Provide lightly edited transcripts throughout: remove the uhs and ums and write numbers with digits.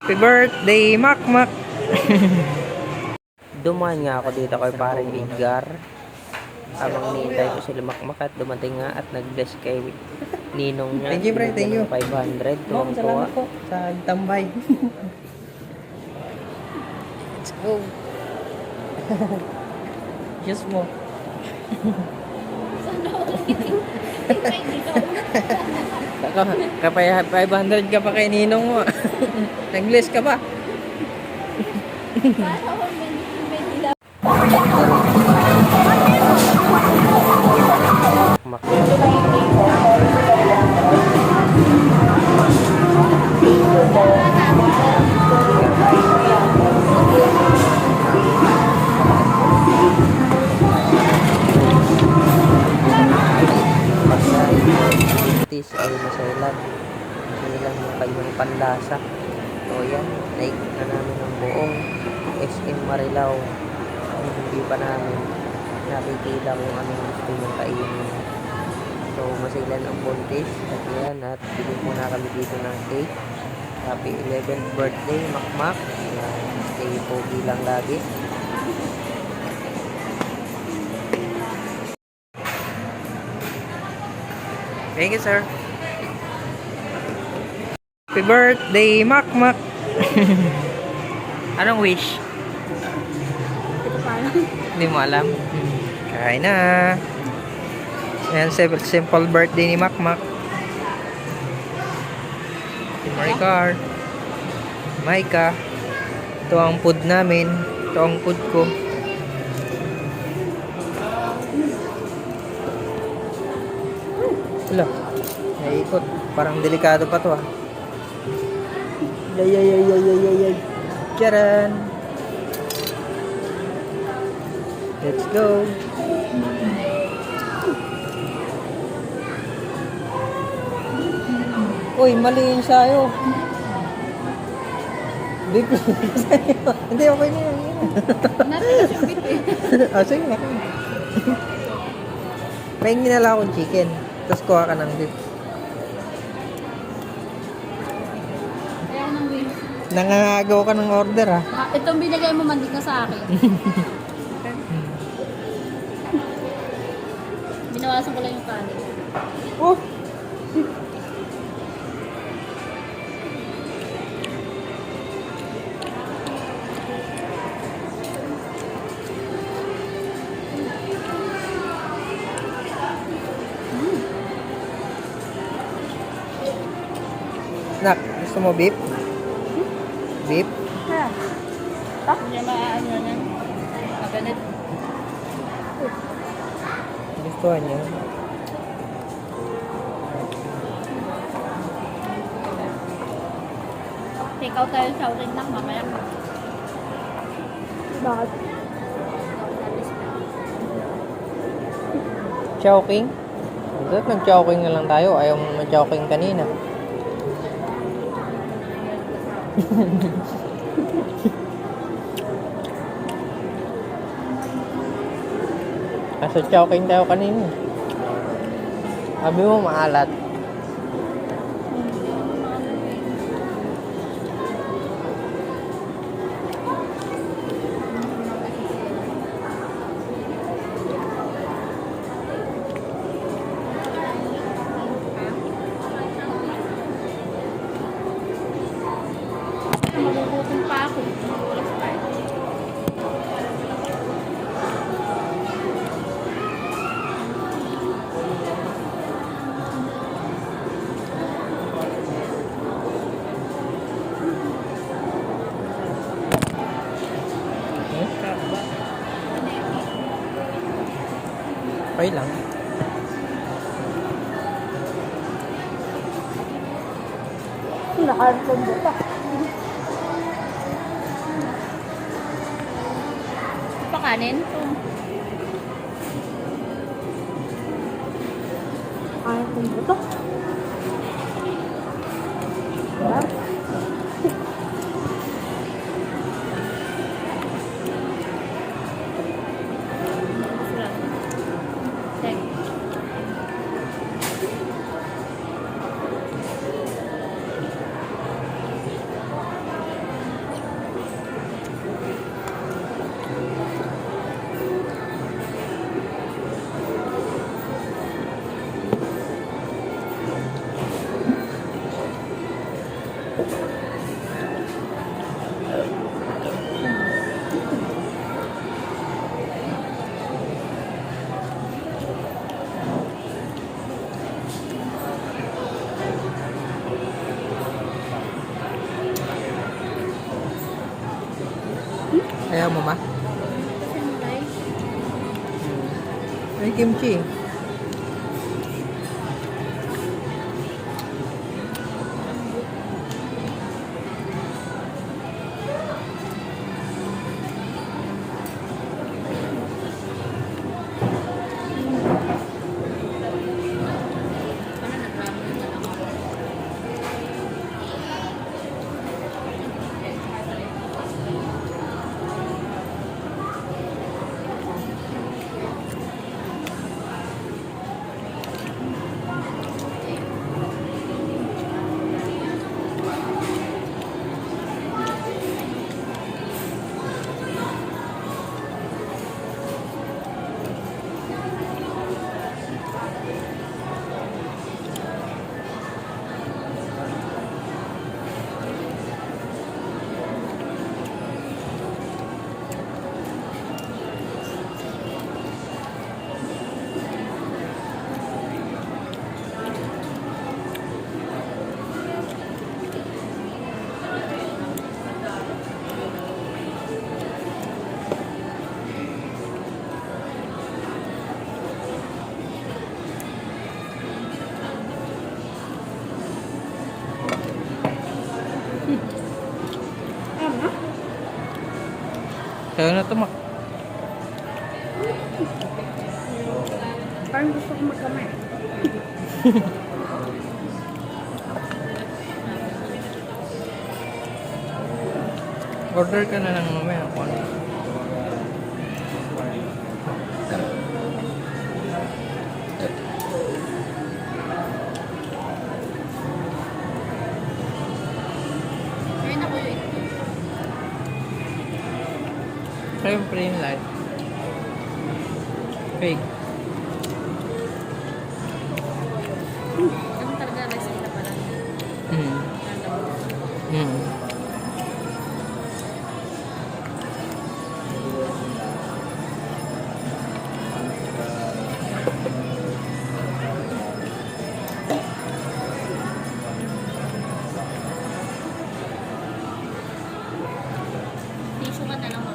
Happy birthday, Makmak! Dumaan nga ako dito kay paring Edgar. Habang nihintay ko sila Makmak at dumating nga at nag-bless kay Ninong niya. Thank you, bro. Thank you. 500. Ma'am, salamat po sa tambay. Let's go. Diyos mo. Kapay 500 ka pa kay Ninong mo. Nag-bless ka pa. Ay masailan yung kanyang panlasa. So yan, naik na namin ang buong SM Marilao. Hindi pa namin nakikita kung anong gusto niyang kainin. So masailan ang buntis at yan, at bili muna kami dito ng cake. Happy 11th birthday Makmak. Stay pogi lang lagi. Thank you, sir. Happy birthday, Makmak! Anong wish? Hindi mo alam? Kain na! Ayan, simple birthday ni Makmak. Si Maricar. Maika. Ito ang food namin. Ito ang food ko. Wala. Naikot. Parang delikado pa to ah. Yay. Charan! Let's go! Uy, mali yung sayo. Big sayo. Hindi, okay na yan. Sige, okay. Pahingin na lang akong chicken. Tapos kuha ka ng beef. Nangangagaw ka ng order ha. Itong binigay mo mandik na sa akin. Binawasan ko lang yung kanin. Oh! Nak, gusto mo beef? Beef? Hindi maaano yan. Maganit. Gustuhan niya. Take out tayo sa ulit lang mamaya. Bakit? Chowking? Bakit nag-chowking na lang tayo? Ayaw mo mag-chowking kanina. Kaso chowking tayo kanina. Sabi mo maalat. Magugutom pa ako. Oras pa. Okay lang. Nakaharap mo pa. Pa kanin? Ayaw kong buto. Ayaw mo ma? Siyempre. May kimchi. Ano nag-ramen na lang ako. Ayan na. Kaya na ito ma. Parang gusto ko magkamay. Order ka na lang mamaya. Kaya na ko yun. Siyempre yung light. Fake. Yung talaga recipe na pala. Mm. Mm. Tissue ka na lang ako.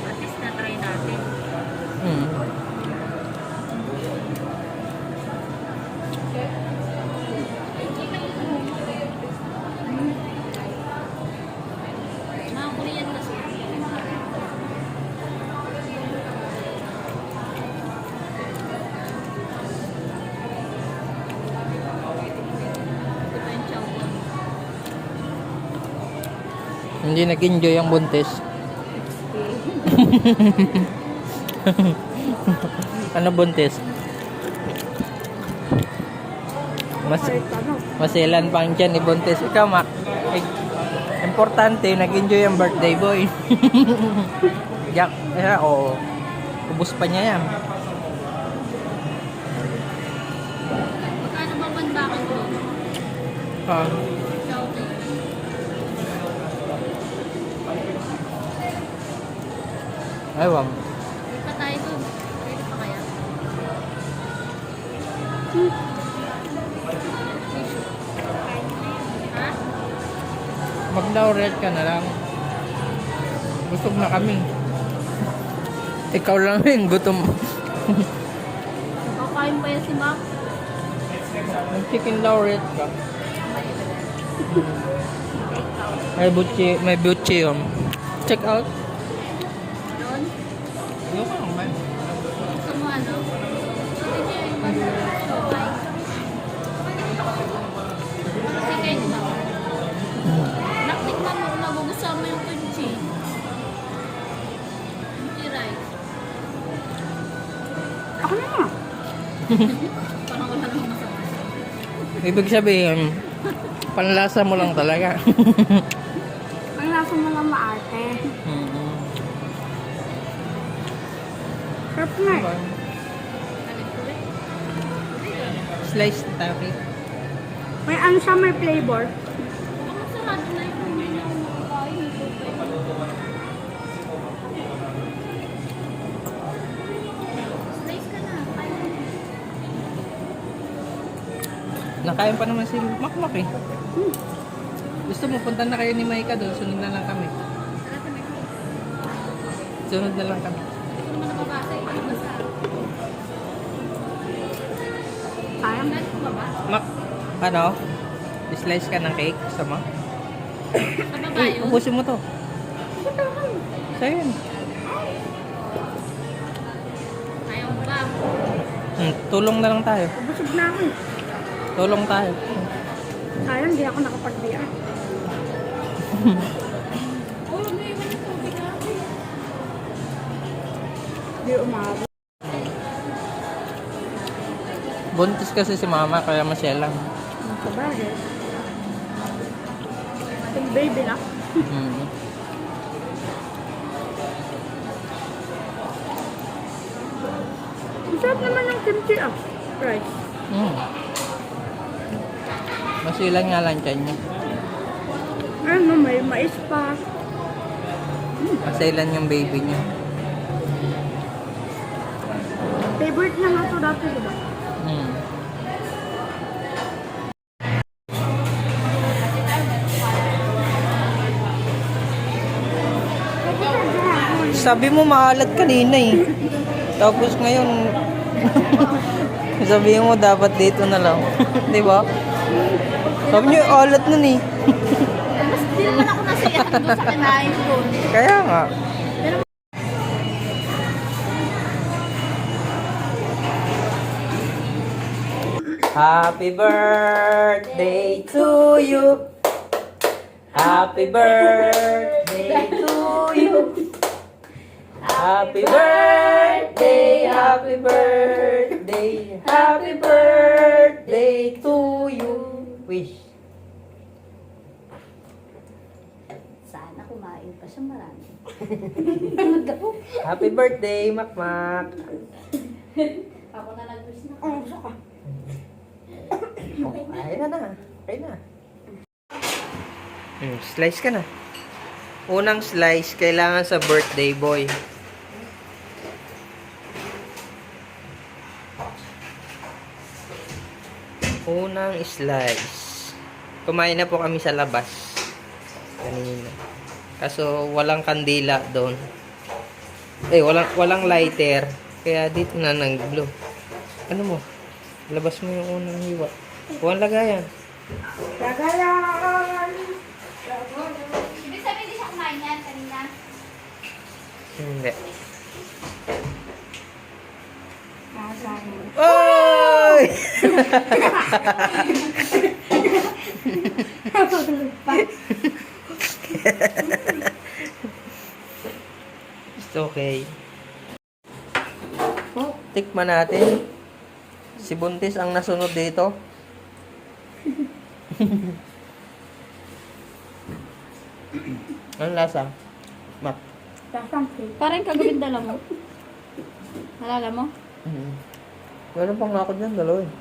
At least na-try natin. Mm. Mga Korean kasi. Ito yung chow mein. Hindi nag-enjoy ang buntis. Ano buntis? Masilan pang dyan ni buntis. Ikaw, Mac. Importante, nag-enjoy ang birthday boy. Jack, oo. Ubus pa niya yan. Magkano ba bandakan ko? Ah, Chow mein. aywan. May pa tayo dun. Pwede pa kaya? Ha? Mag-laureate ka na lang. Busog na kami. Ikaw lang yung gutom. Kakain pa yan si Mac. Mag-chicken laureate ka. May butchi yun. Check out. Doon? Yung lang ba? Gusto mo ano? Sige, siomay. Sige, no. Naktikman mo kung nagugustuhan mo yung kimchi. Kimchi rice. Ako na nga. Parang wala nang masama. Ibig sabihin, panlasa mo lang talaga. Ang lasa mo lang maarte. Sarap na eh. Sliced tabi. May ano siya, may flavor. Baka sarado na yung hindi niya ako makakain. Nakain pa naman si Makmak eh. Gusto mo, punta na kayo ni Maika doon. Sunod na lang kami. Sunod na lang kami. Hindi ko naman nakabasa eh. Basta. Sayang. Dahil ko ba ba? Mak, ano? Slice ka ng cake. Gusto mo? Sa baba yun? Ubusin mo to. Sa'yo yun. Ayaw mo ba? Tulong na lang tayo. Busog na ako. Tulong tayo. Sayang, di ako nakapag-biya. Di umabot. Buntis kasi si mama, kaya masyalang. Ang sabagay. Ating baby na. Mm. Ang sarap naman ng kimchi ah. Rice. Mm. Masilang nga lang tiyan niya. Ano, may mais pa. Masilan yung baby niya. Favorite na nga ito dati, diba? Mm. Sabi mo maalat kanina eh. Tapos ngayon, sabi mo dapat dito na lang. Di ba? Sabi niyo alat nun eh. Mas di naman ako nasiyahan doon sa kinain doon. Kaya nga. Happy birthday to you. Happy birthday to you. Happy birthday, happy birthday, happy birthday to you. Wish. Sana kumain pa siya marami. Happy birthday, Makmak. Ako na nag-wish na. Oh, gusto ka. Oh, ayun na. Ayun na. Slice ka na. Unang slice, kailangan sa birthday boy. Unang slice. Kumain na po kami sa labas. Kanina. Kaso walang kandila doon. Walang lighter. Kaya dito na nag-blow. Ano mo? Labas mo yung unang hiwa. Huwag lagayan. Lagayan! Ibig sabihin hindi siya kumain yan kanina. Hindi. Lagayan. Oy! It's okay. Oh, tikman natin. Si Buntis ang nasunod dito. Anong lasa? Mak. Lasang cake. Parang kagawin dala mo. Nalala mo? Meron pang ako dyan, dalawa eh.